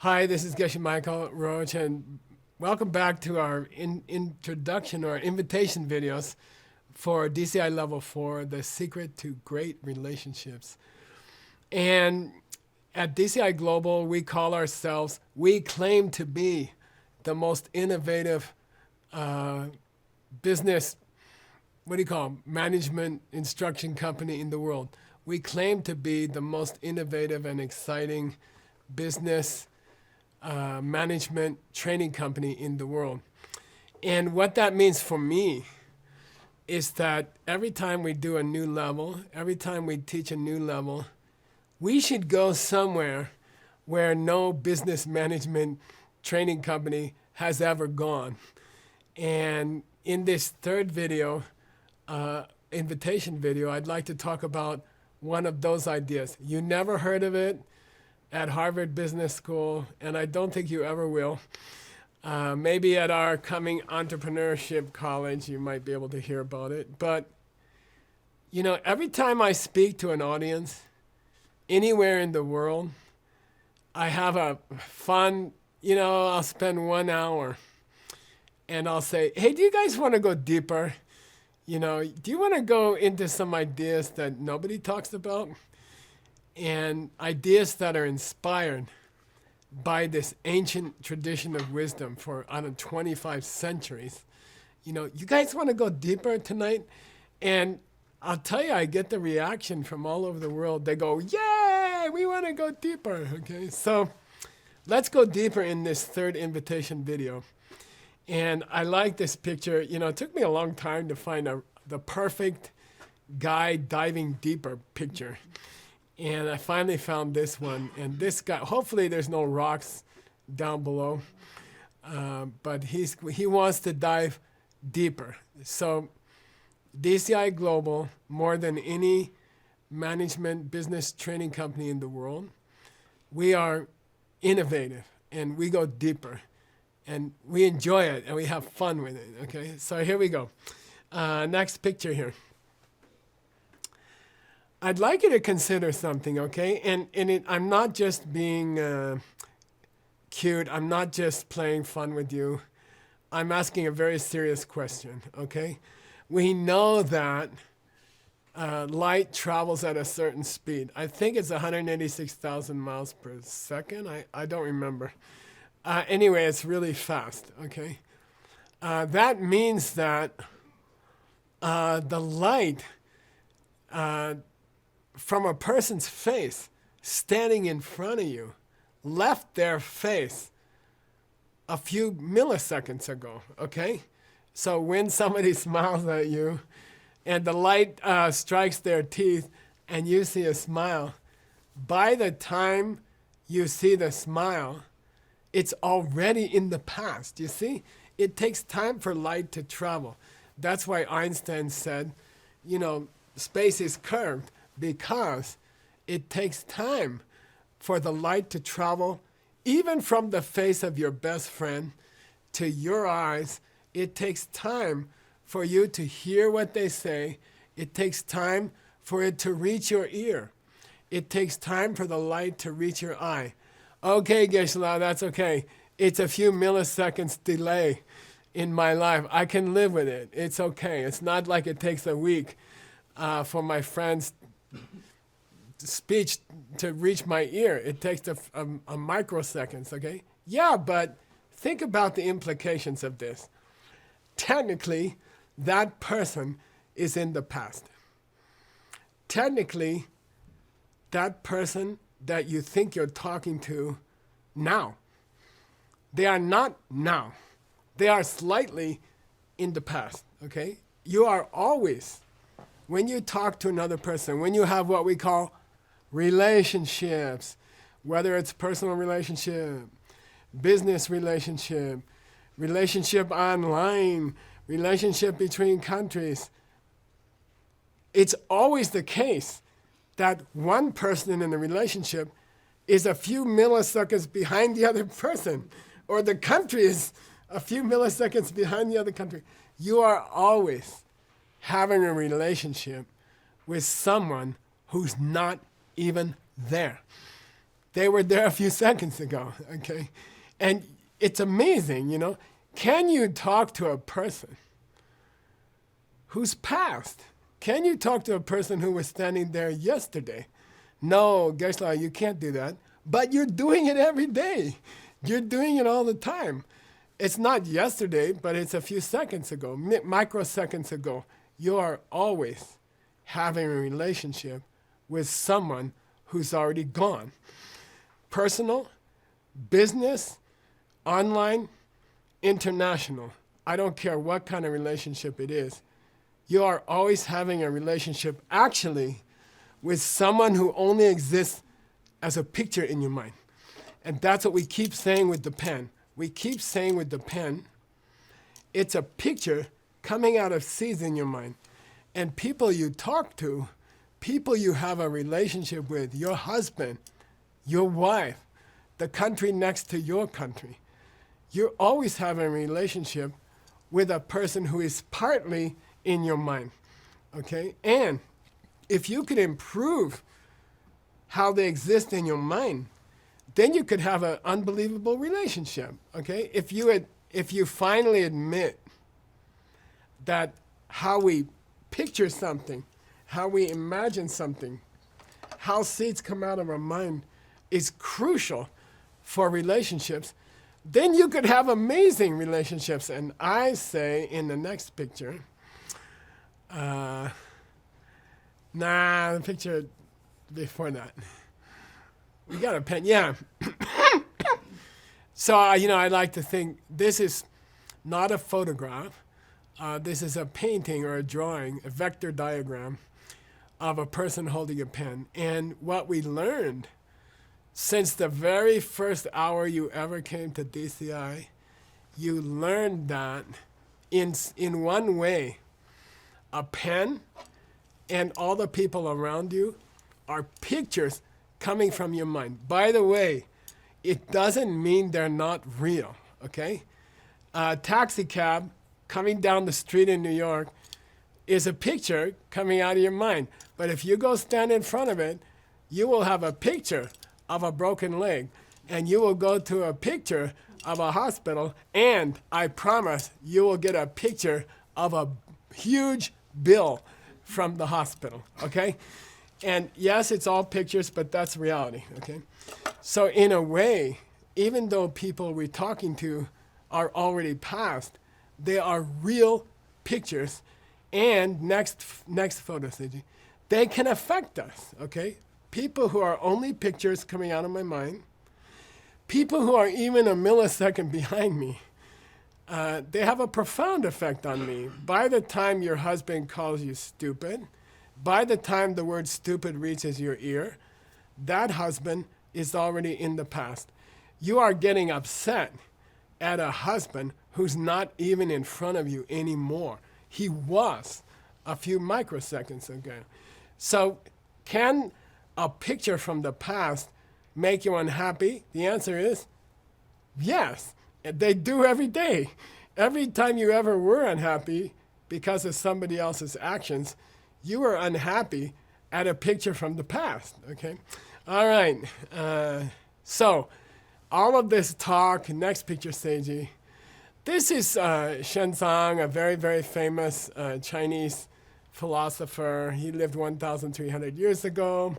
Hi, this is Geshe Michael Roach, and welcome back to our introduction or invitation videos for DCI Level 4, The Secret to Great Relationships. And at DCI Global, we call ourselves, we claim to be the most innovative business, management instruction company in the world. We claim to be the most innovative and exciting business management training company in the world. And what that means for me is that every time we do a new level, every time we teach a new level, we should go somewhere where no business management training company has ever gone. And in this third video, invitation video, I'd like to talk about one of those ideas. You never heard of it at Harvard Business School, and I don't think you ever will. Maybe at our coming entrepreneurship college, you might be able to hear about it. But, you know, every time I speak to an audience, anywhere in the world, I have a fun, I'll spend 1 hour and I'll say, hey, do you guys want to go deeper? Do you want to go into some ideas that nobody talks about? And ideas that are inspired by this ancient tradition of wisdom for, 25 centuries. You guys want to go deeper tonight? And I'll tell you, I get the reaction from all over the world. They go, yay, we want to go deeper. Okay, so let's go deeper in this third invitation video. And I like this picture. It took me a long time to find the perfect guy diving deeper picture. And I finally found this one. And this guy, hopefully there's no rocks down below, but he wants to dive deeper. So DCI Global, more than any management business training company in the world, we are innovative and we go deeper. And we enjoy it and we have fun with it, okay? So here we go. Next picture here. I'd like you to consider something, okay? And I'm not just being cute. I'm not just playing fun with you. I'm asking a very serious question, okay? We know that light travels at a certain speed. I think it's 186,000 miles per second. I don't remember. Anyway, it's really fast, okay? That means that the light from a person's face standing in front of you left their face a few milliseconds ago, okay? So when somebody smiles at you and the light strikes their teeth and you see a smile, by the time you see the smile, it's already in the past, you see? It takes time for light to travel. That's why Einstein said, space is curved, because it takes time for the light to travel, even from the face of your best friend to your eyes. It takes time for you to hear what they say. It takes time for it to reach your ear. It takes time for the light to reach your eye. Okay, Geshe-la, that's okay. It's a few milliseconds delay in my life. I can live with it. It's okay. It's not like it takes a week for my friend's speech to reach my ear. It takes a microseconds, okay? Yeah, but think about the implications of this. Technically, that person is in the past. Technically, that person that you think you're talking to now, they are not now. They are slightly in the past, okay? You are always, when you talk to another person, when you have what we call relationships, whether it's personal relationship, business relationship, relationship online, relationship between countries, it's always the case that one person in the relationship is a few milliseconds behind the other person, or the country is a few milliseconds behind the other country. You are always having a relationship with someone who's not even there. They were there a few seconds ago, okay? And it's amazing, Can you talk to a person who's past? Can you talk to a person who was standing there yesterday? No, Gesla, you can't do that. But you're doing it every day. You're doing it all the time. It's not yesterday, but it's a few seconds ago, microseconds ago. You are always having a relationship with someone who's already gone. Personal, business, online, international. I don't care what kind of relationship it is. You are always having a relationship actually with someone who only exists as a picture in your mind. And that's what we keep saying with the pen. We keep saying with the pen, it's a picture coming out of seeds in your mind. And people you talk to, people you have a relationship with, your husband, your wife, the country next to your country, you always have a relationship with a person who is partly in your mind, okay? And if you could improve how they exist in your mind, then you could have an unbelievable relationship, okay? If you finally admit that how we picture something, how we imagine something, how seeds come out of our mind is crucial for relationships, then you could have amazing relationships. And I say in the next picture, the picture before that. We got a pen, yeah. So, I like to think this is not a photograph. This is a painting or a drawing, a vector diagram of a person holding a pen. And what we learned since the very first hour you ever came to DCI, you learned that in one way, a pen and all the people around you are pictures coming from your mind. By the way, it doesn't mean they're not real, okay? A taxi cab coming down the street in New York is a picture coming out of your mind. But if you go stand in front of it, you will have a picture of a broken leg, and you will go to a picture of a hospital, and I promise you will get a picture of a huge bill from the hospital, okay? And yes, it's all pictures, but that's reality, okay? So in a way, even though people we're talking to are already past, they are real pictures. And next photo, Seiji, they can affect us, okay? People who are only pictures coming out of my mind, people who are even a millisecond behind me, they have a profound effect on me. By the time your husband calls you stupid, by the time the word stupid reaches your ear, that husband is already in the past. You are getting upset at a husband who's not even in front of you anymore. He was a few microseconds ago. So can a picture from the past make you unhappy? The answer is yes. They do every day. Every time you ever were unhappy because of somebody else's actions, you were unhappy at a picture from the past, okay? All right, so all of this talk, next picture, Seiji. This is Shenzong, a very, very famous Chinese philosopher. He lived 1,300 years ago.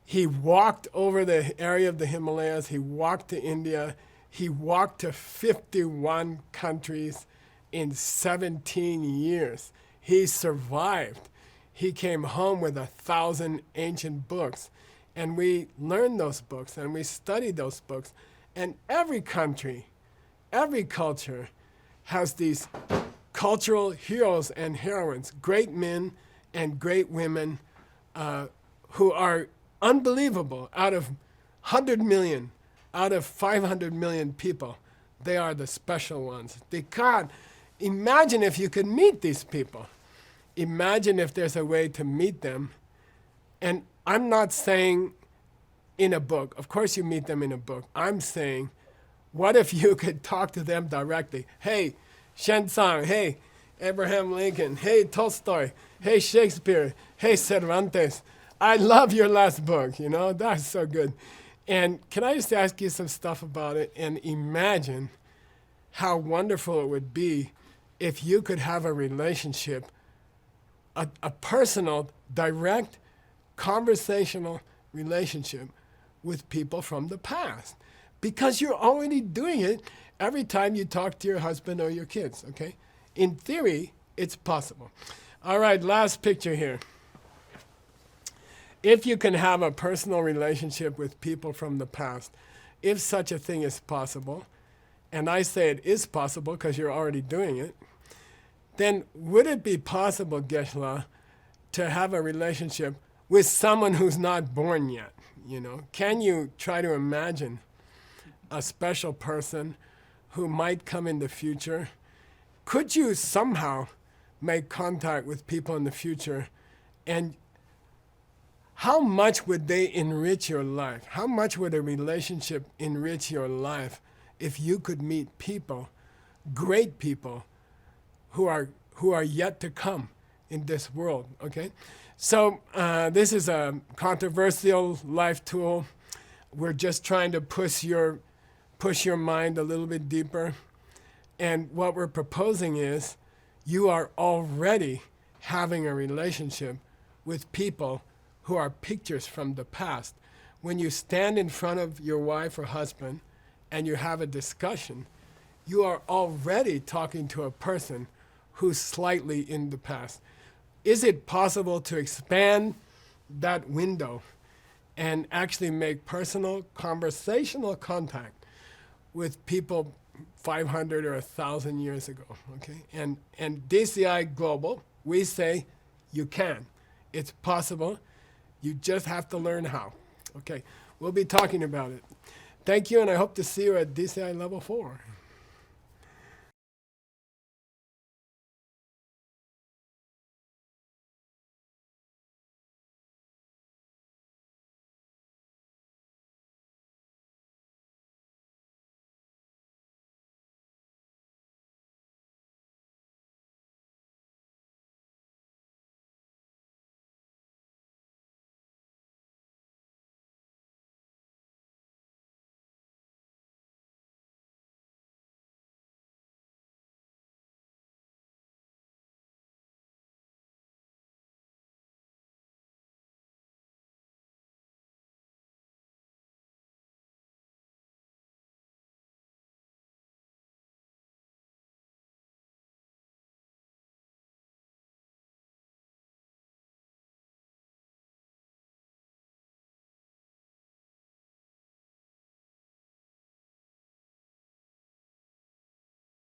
He walked over the area of the Himalayas. He walked to India. He walked to 51 countries in 17 years. He survived. He came home with 1,000 ancient books. And we learned those books and we studied those books. And every country, every culture has these cultural heroes and heroines, great men and great women who are unbelievable. Out of 100 million, out of 500 million people, they are the special ones. God, imagine if you could meet these people. Imagine if there's a way to meet them. And I'm not saying in a book. Of course you meet them in a book. I'm saying, what if you could talk to them directly? Hey, Shenzong. Hey, Abraham Lincoln. Hey, Tolstoy. Hey, Shakespeare. Hey, Cervantes. I love your last book, that's so good. And can I just ask you some stuff about it and imagine how wonderful it would be if you could have a relationship, a personal, direct, conversational relationship with people from the past. Because you're already doing it every time you talk to your husband or your kids, okay? In theory, it's possible. All right, last picture here. If you can have a personal relationship with people from the past, if such a thing is possible, and I say it is possible because you're already doing it, then would it be possible, Geshe-la, to have a relationship with someone who's not born yet? You know, can you try to imagine a special person who might come in the future? Could you somehow make contact with people in the future, and how much would they enrich your life? How much would a relationship enrich your life if you could meet people, great people, who are yet to come in this world, okay? So this is a controversial life tool. We're just trying to push your mind a little bit deeper. And what we're proposing is you are already having a relationship with people who are pictures from the past. When you stand in front of your wife or husband and you have a discussion, you are already talking to a person who's slightly in the past. Is it possible to expand that window and actually make personal, conversational contact with people 500 or 1,000 years ago? Okay, and DCI Global, we say you can. It's possible. You just have to learn how. Okay, we'll be talking about it. Thank you, and I hope to see you at DCI Level 4.